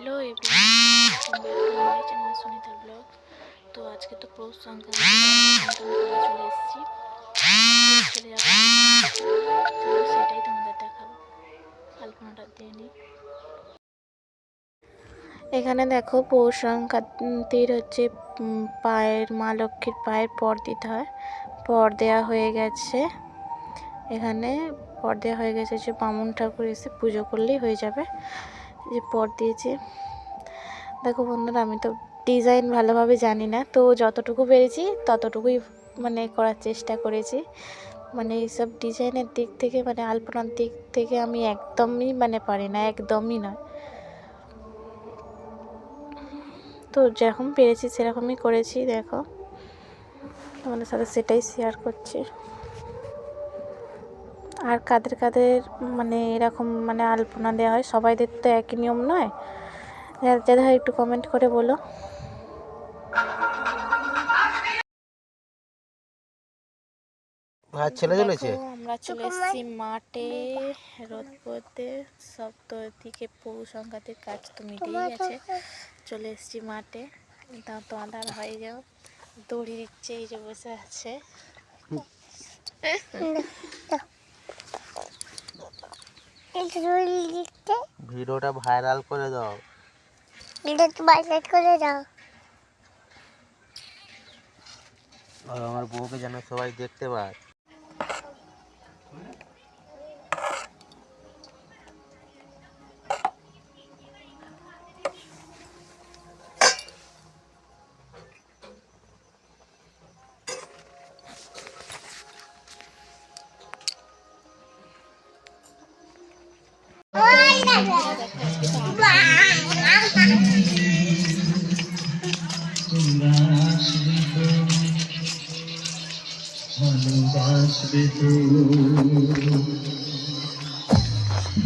Hello everyone, back to my channel সুনিতার blog. তো আজকে তো পৌষ সংক্রান্তি, করে চলে এসেছি। চলে যাবো, চলো সেটাই তোমাদের দেখাবো। আলপনাটা দিয়ে নিই। এখানে দেখো পৌষ সংক্রান্তির হচ্ছে পায়ের মা লক্ষ্মীর পায়ের পর দিতে হয়। পর দেওয়া হয়ে গেছে, এখানে পর দেওয়া হয়ে গেছে। যে বামুন ঠাকুর এসে পুজো করলেই হয়ে যাবে। যে পর দিয়েছে দেখো বন্ধুরা, আমি তো ডিজাইন ভালোভাবে জানি না, তো যতটুকু পেরেছি ততটুকুই মানে করার চেষ্টা করেছি। মানে এইসব ডিজাইনের দিক থেকে, মানে আলপনার দিক থেকে আমি একদমই পারি না, একদমই নয়। তো যেরকম পেরেছি সেরকমই করেছি। দেখো তোমাদের সাথে সেটাই শেয়ার করছি। আর কাদের কাদের এরকম আলপনা দেওয়া হয়, সবাইদের তো একই নিয়ম নয়। যাদের হয় একটু কমেন্ট করে বলো। আমরা চলে এসেছি মাঠে, রোদ পড়তে। সব তো দিকে পৌষ সংক্রান্তির কাজ তো মিটেই গেছে। চলে এসেছি মাঠে, তো আধার হয়ে যাও। দড়ি দিচ্ছে, এই যে বসে আছে। ভিডিওটা ভাইরাল করে দাও, আর আমার বউকে যেন সবাই দেখতে পায়।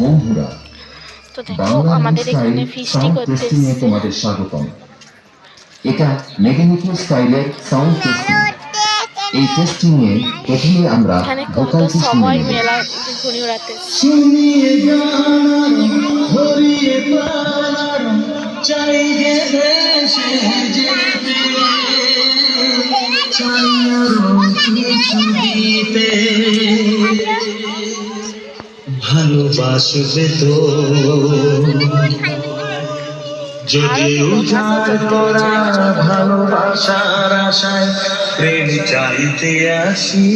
বন্ধুরা, তো দেখো আমাদের এখানে ফিস্টি করতে তোমাদের স্বাগতম। এটা মেদিনীপুর স্টাইলের সাউন্ড টেস্টিং। এই টেস্টিং এ প্রথমে আমরা ভোকাল সবাই মেলা ঘুরে উড়াতে শুনিয়ে জানার হরিয়ে পালার চাই যে দেশে যেতে চাই আরো কিছু দিতে ভালোবাসবে তো যদি উজাড় করা ভালোবাসার আশায় প্রেম চাইতে আসি।